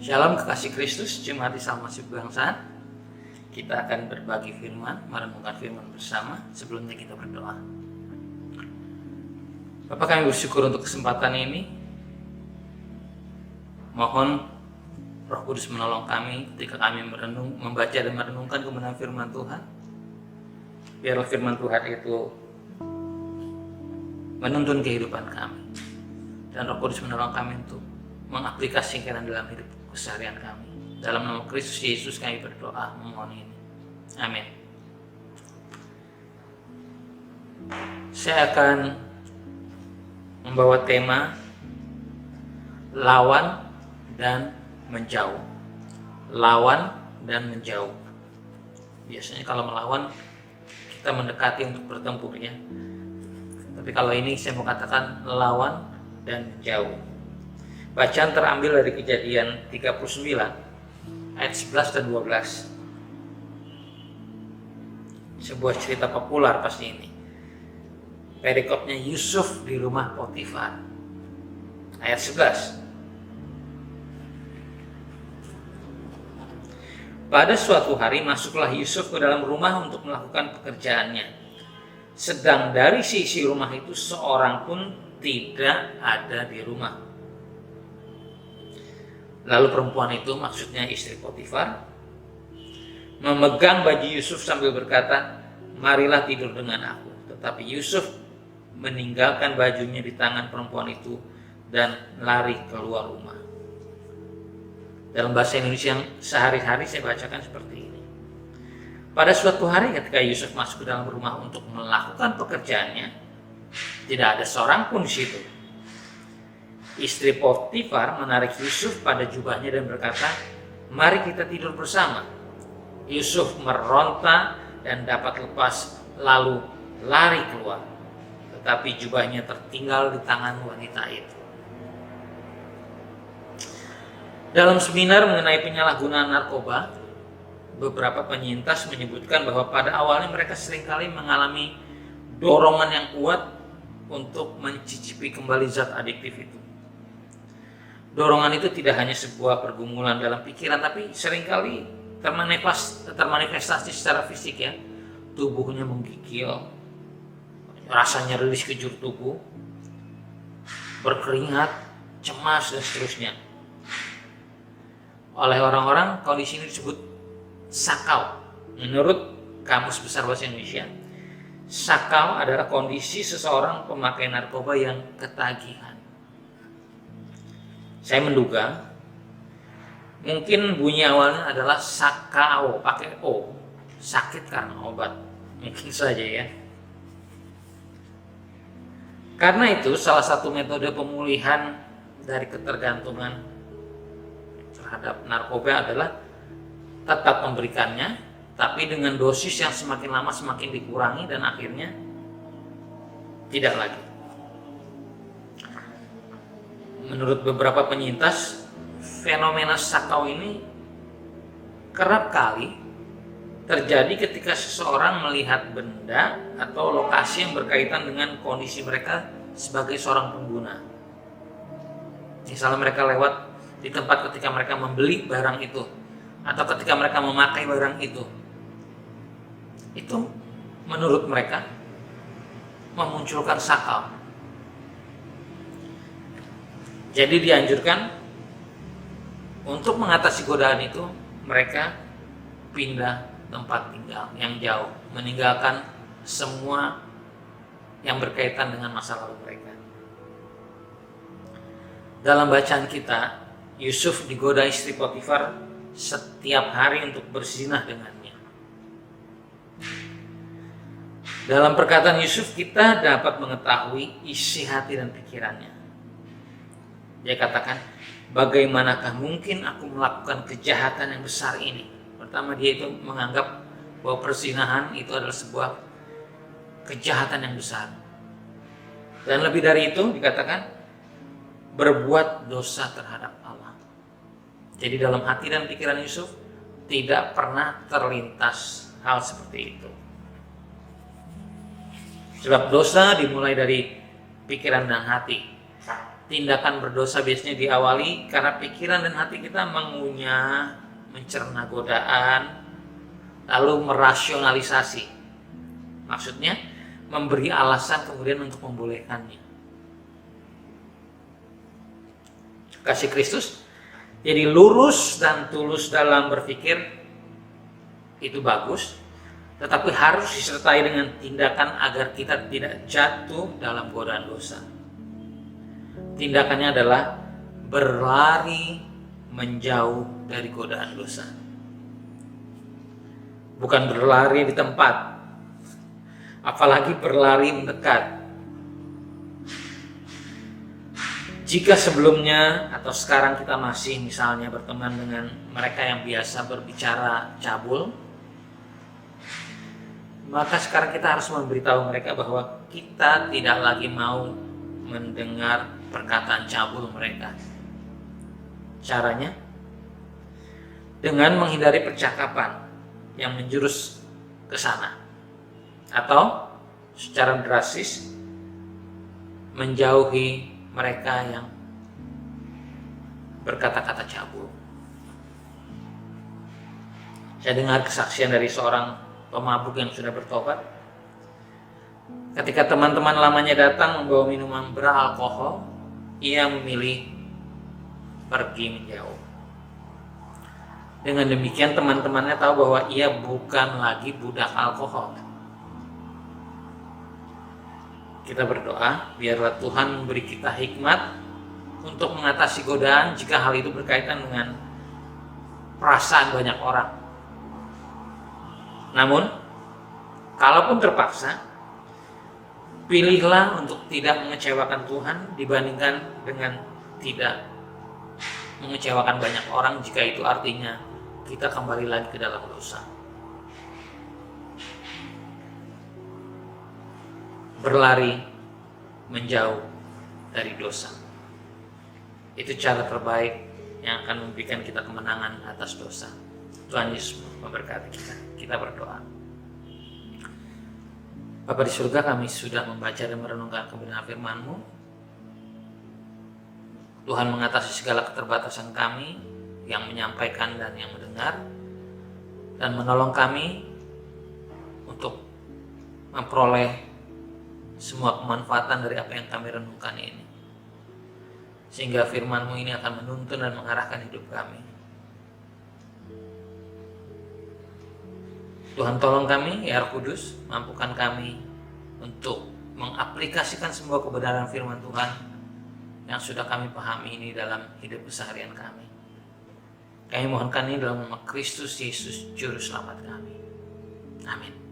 Shalom kekasih Kristus, jemaat Islam Masjid Bangsaan. Kita akan berbagi firman, merenungkan firman bersama. Sebelumnya kita berdoa. Bapa, kami bersyukur untuk kesempatan ini. Mohon Roh Kudus menolong kami ketika kami membaca dan merenungkan kebenaran firman Tuhan. Biarlah firman Tuhan itu menuntun kehidupan kami. Dan Roh Kudus menolong kami untuk mengaplikasikan dalam hidup keseharian kami. Dalam nama Kristus Yesus kami berdoa memohon ini. Amin. Saya akan membawa tema lawan dan menjauh. Lawan dan menjauh. Biasanya kalau melawan kita mendekati untuk bertempur ya. Tapi kalau ini saya mau katakan lawan dan menjauh. Bacaan terambil dari Kejadian 39 ayat 11 dan 12. Sebuah cerita populer pasti ini. Perikopnya Yusuf di rumah Potifar. Ayat 11. Pada suatu hari masuklah Yusuf ke dalam rumah untuk melakukan pekerjaannya. Sedang dari sisi rumah itu seorang pun tidak ada di rumah. Lalu perempuan itu, maksudnya istri Potifar, memegang baju Yusuf sambil berkata, "Marilah tidur dengan aku." Tetapi Yusuf meninggalkan bajunya di tangan perempuan itu dan lari keluar rumah. Dalam bahasa Indonesia yang sehari-hari saya bacakan seperti ini. Pada suatu hari ketika Yusuf masuk ke dalam rumah untuk melakukan pekerjaannya, tidak ada seorang pun di situ. Istri Potifar menarik Yusuf pada jubahnya dan berkata, "Mari kita tidur bersama." Yusuf meronta dan dapat lepas lalu lari keluar. Tetapi jubahnya tertinggal di tangan wanita itu. Dalam seminar mengenai penyalahgunaan narkoba, beberapa penyintas menyebutkan bahwa pada awalnya mereka seringkali mengalami dorongan yang kuat untuk mencicipi kembali zat adiktif itu. Dorongan itu tidak hanya sebuah pergumulan dalam pikiran, tapi seringkali termanifestasi secara fisik ya. Tubuhnya menggigil, rasa nyeri di sekujur tubuh, berkeringat, cemas, dan seterusnya. Oleh orang-orang, kondisi ini disebut sakau. Menurut Kamus Besar Bahasa Indonesia, sakau adalah kondisi seseorang pemakai narkoba yang ketagihan. Saya menduga mungkin bunyi awalnya adalah sakau, pakai O, sakit karena obat. Mungkin saja ya. Karena itu salah satu metode pemulihan dari ketergantungan terhadap narkoba adalah tetap memberikannya, tapi dengan dosis yang semakin lama semakin dikurangi dan akhirnya tidak lagi. Menurut beberapa penyintas, fenomena sakau ini kerap kali terjadi ketika seseorang melihat benda atau lokasi yang berkaitan dengan kondisi mereka sebagai seorang pengguna. Misalnya mereka lewat di tempat ketika mereka membeli barang itu, atau ketika mereka memakai barang itu. Itu menurut mereka memunculkan sakau. Jadi dianjurkan untuk mengatasi godaan itu, mereka pindah tempat tinggal yang jauh, meninggalkan semua yang berkaitan dengan masa lalu mereka. Dalam bacaan kita, Yusuf digoda istri Potifar setiap hari untuk berzinah dengannya. Dalam perkataan Yusuf kita dapat mengetahui isi hati dan pikirannya. Dia katakan, "Bagaimanakah mungkin aku melakukan kejahatan yang besar ini?" Pertama, dia itu menganggap bahwa perzinahan itu adalah sebuah kejahatan yang besar. Dan lebih dari itu dikatakan berbuat dosa terhadap Allah. Jadi dalam hati dan pikiran Yusuf tidak pernah terlintas hal seperti itu. Sebab dosa dimulai dari pikiran dan hati. tindakan berdosa biasanya diawali karena pikiran dan hati kita mengunyah, mencerna godaan, lalu merasionalisasi. Maksudnya memberi alasan kemudian untuk membolehkannya. Kasih Kristus jadi lurus dan tulus dalam berpikir itu bagus, tetapi harus disertai dengan tindakan agar kita tidak jatuh dalam godaan dosa. Tindakannya adalah berlari menjauh dari godaan dosa. Bukan berlari di tempat, apalagi berlari mendekat. Jika sebelumnya atau sekarang kita masih misalnya berteman dengan mereka yang biasa berbicara cabul, maka sekarang kita harus memberitahu mereka bahwa kita tidak lagi mau mendengar perkataan cabul mereka. Caranya dengan menghindari percakapan yang menjurus ke sana, atau secara drastis menjauhi mereka yang berkata-kata cabul. Saya dengar kesaksian dari seorang pemabuk yang sudah bertobat. Ketika teman-teman lamanya datang membawa minuman beralkohol, ia memilih pergi menjauh. Dengan demikian teman-temannya tahu bahwa ia bukan lagi budak alkohol. Kita berdoa, biarlah Tuhan memberi kita hikmat untuk mengatasi godaan jika hal itu berkaitan dengan perasaan banyak orang. Namun, kalaupun terpaksa, pilihlah untuk tidak mengecewakan Tuhan dibandingkan dengan tidak mengecewakan banyak orang jika itu artinya kita kembali lagi ke dalam dosa. Berlari menjauh dari dosa. Itu cara terbaik yang akan memberikan kita kemenangan atas dosa. Tuhan Yesus memberkati kita. Kita berdoa. Bapa di surga, kami sudah membaca dan merenungkan kebenaran firman-Mu. Tuhan mengatasi segala keterbatasan kami yang menyampaikan dan yang mendengar, dan menolong kami untuk memperoleh semua kemanfaatan dari apa yang kami renungkan ini, sehingga firman-Mu ini akan menuntun dan mengarahkan hidup kami. Tuhan tolong kami, ya Roh Kudus, mampukan kami untuk mengaplikasikan semua kebenaran firman Tuhan yang sudah kami pahami ini dalam hidup keseharian kami. Kami mohonkan ini dalam nama Kristus Yesus, Juru Selamat kami. Amin.